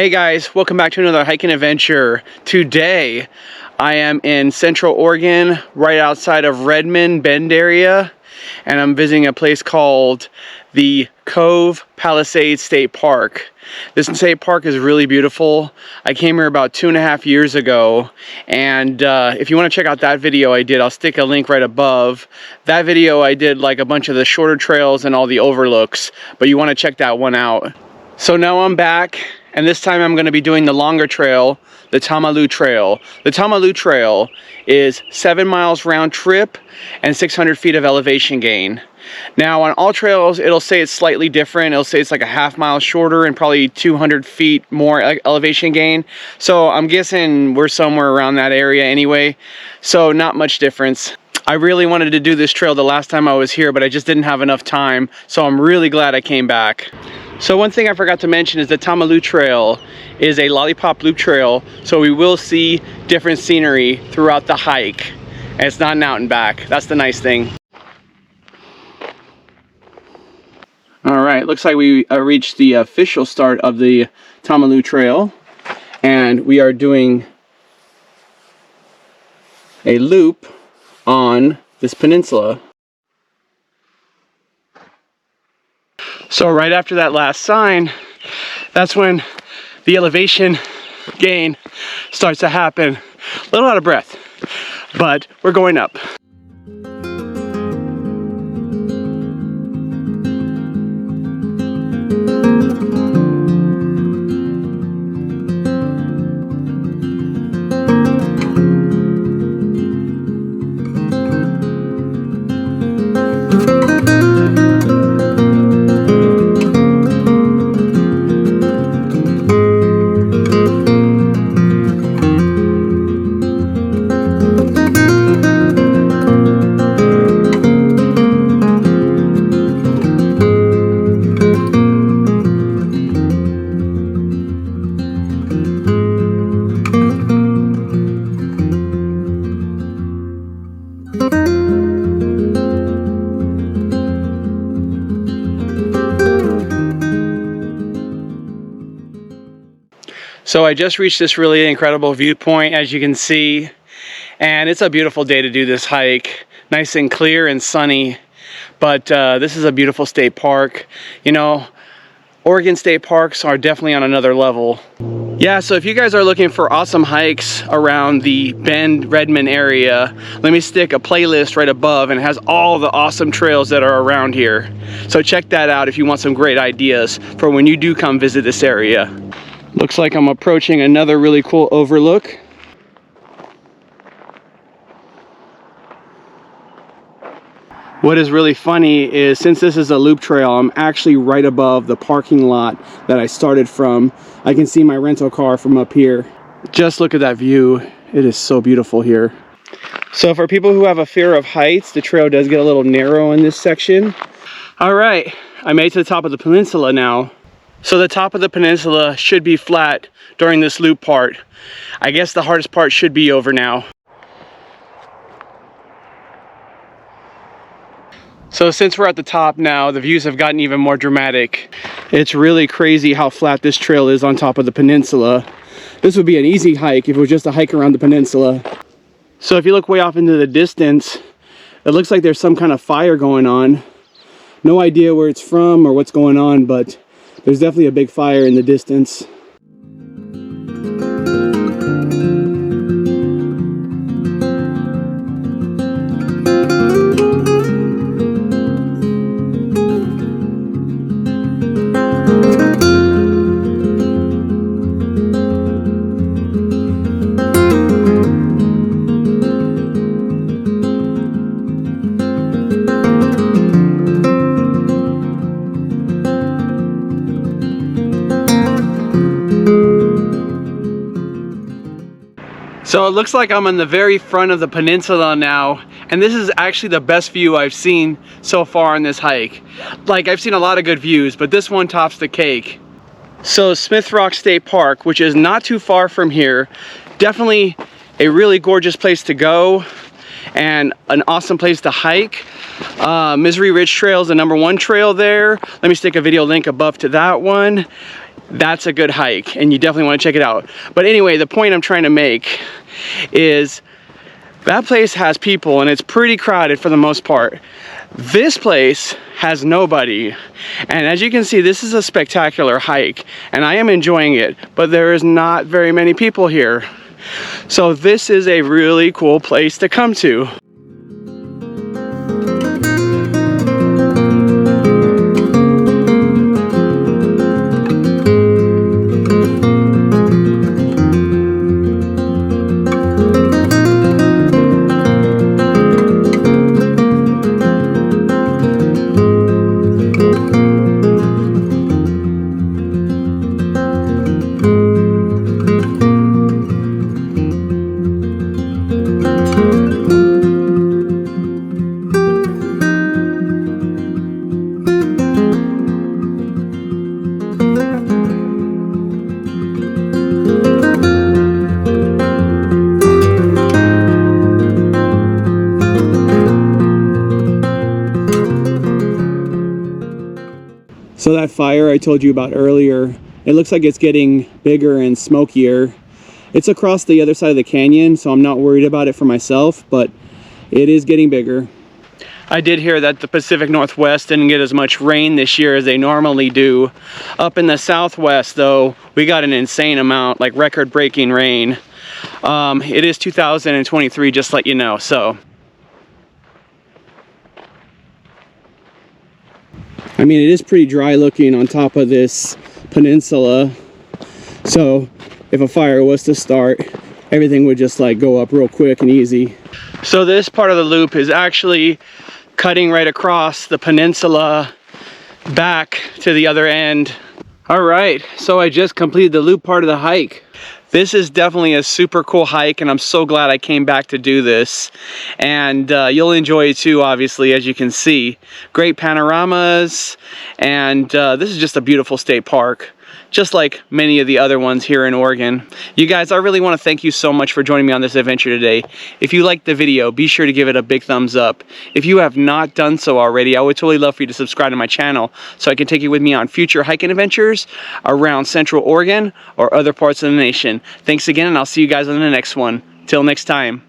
Hey guys, welcome back to another hiking adventure. Today I am in Central Oregon, right outside of Redmond, Bend area, and I'm visiting a place called the Cove Palisades State Park. This state park is really beautiful. I came here about 2.5 years ago, and if you want to check out that video I did, I'll stick a link right above. That video I did like a bunch of the shorter trails and all the overlooks, but you want to check that one out. So now I'm back, and this time I'm going to be doing the longer trail, the Tam-a-lau Trail. The Tam-a-lau Trail is 7 miles round trip and 600 feet of elevation gain. Now on AllTrails, it'll say it's slightly different. It'll say it's like a ½ mile shorter and probably 200 feet more elevation gain. So I'm guessing we're somewhere around that area anyway. So not much difference. I really wanted to do this trail the last time I was here, but I just didn't have enough time. So I'm really glad I came back. So one thing I forgot to mention is the Tam-a-lau Trail is a lollipop loop trail, so we will see different scenery throughout the hike, and it's not an out and back. That's the nice thing. All right, looks like we reached the official start of the Tam-a-lau Trail, and we are doing a loop on this peninsula. So right after that last sign, that's when the elevation gain starts to happen. A little out of breath, but we're going up. So I just reached this really incredible viewpoint, as you can see, and it's a beautiful day to do this hike. Nice and clear and sunny, but this is a beautiful state park. You know, Oregon state parks are definitely on another level. Yeah, so if you guys are looking for awesome hikes around the Bend, Redmond area, let me stick a playlist right above, and it has all the awesome trails that are around here. So check that out if you want some great ideas for when you do come visit this area. Looks like I'm approaching another really cool overlook. What is really funny is, since this is a loop trail, I'm actually right above the parking lot that I started from. I can see my rental car from up here. Just look at that view. It is so beautiful here. So for people who have a fear of heights, the trail does get a little narrow in this section. All right, I made it to the top of the peninsula now. So the top of the peninsula should be flat during this loop part. I guess the hardest part should be over now. So since we're at the top now, the views have gotten even more dramatic. It's really crazy how flat this trail is on top of the peninsula. This would be an easy hike if it was just a hike around the peninsula. So if you look way off into the distance, it looks like there's some kind of fire going on. No idea where it's from or what's going on, but there's definitely a big fire in the distance. So it looks like I'm on the very front of the peninsula now, and this is actually the best view I've seen so far on this hike. Like, I've seen a lot of good views, but this one tops the cake. So Smith Rock State Park, which is not too far from here, definitely a really gorgeous place to go and an awesome place to hike. Misery Ridge Trail is the #1 trail there. Let me stick a video link above to that one. That's a good hike, and you definitely want to check it out. But anyway, the point I'm trying to make is that place has people, and it's pretty crowded for the most part. This place has nobody, and as you can see, this is a spectacular hike, and I am enjoying it, but there is not very many people here. So this is a really cool place to come to. So that fire I told you about earlier, it looks like it's getting bigger and smokier. It's across the other side of the canyon, so I'm not worried about it for myself, but it is getting bigger. I did hear that the Pacific Northwest didn't get as much rain this year as they normally do. Up in the Southwest though, we got an insane amount, like record-breaking rain. It is 2023, just to let you know, so. I mean, it is pretty dry looking on top of this peninsula. So if a fire was to start, everything would just like go up real quick and easy. So this part of the loop is actually cutting right across the peninsula back to the other end. All right, so I just completed the loop part of the hike. This is definitely a super cool hike, and I'm so glad I came back to do this. And you'll enjoy it too, obviously, as you can see. Great panoramas, and this is just a beautiful state park, just like many of the other ones here in Oregon. You guys, I really want to thank you so much for joining me on this adventure today. If you liked the video, be sure to give it a big thumbs up. If you have not done so already, I would totally love for you to subscribe to my channel so I can take you with me on future hiking adventures around Central Oregon or other parts of the nation. Thanks again, and I'll see you guys on the next one. Till next time.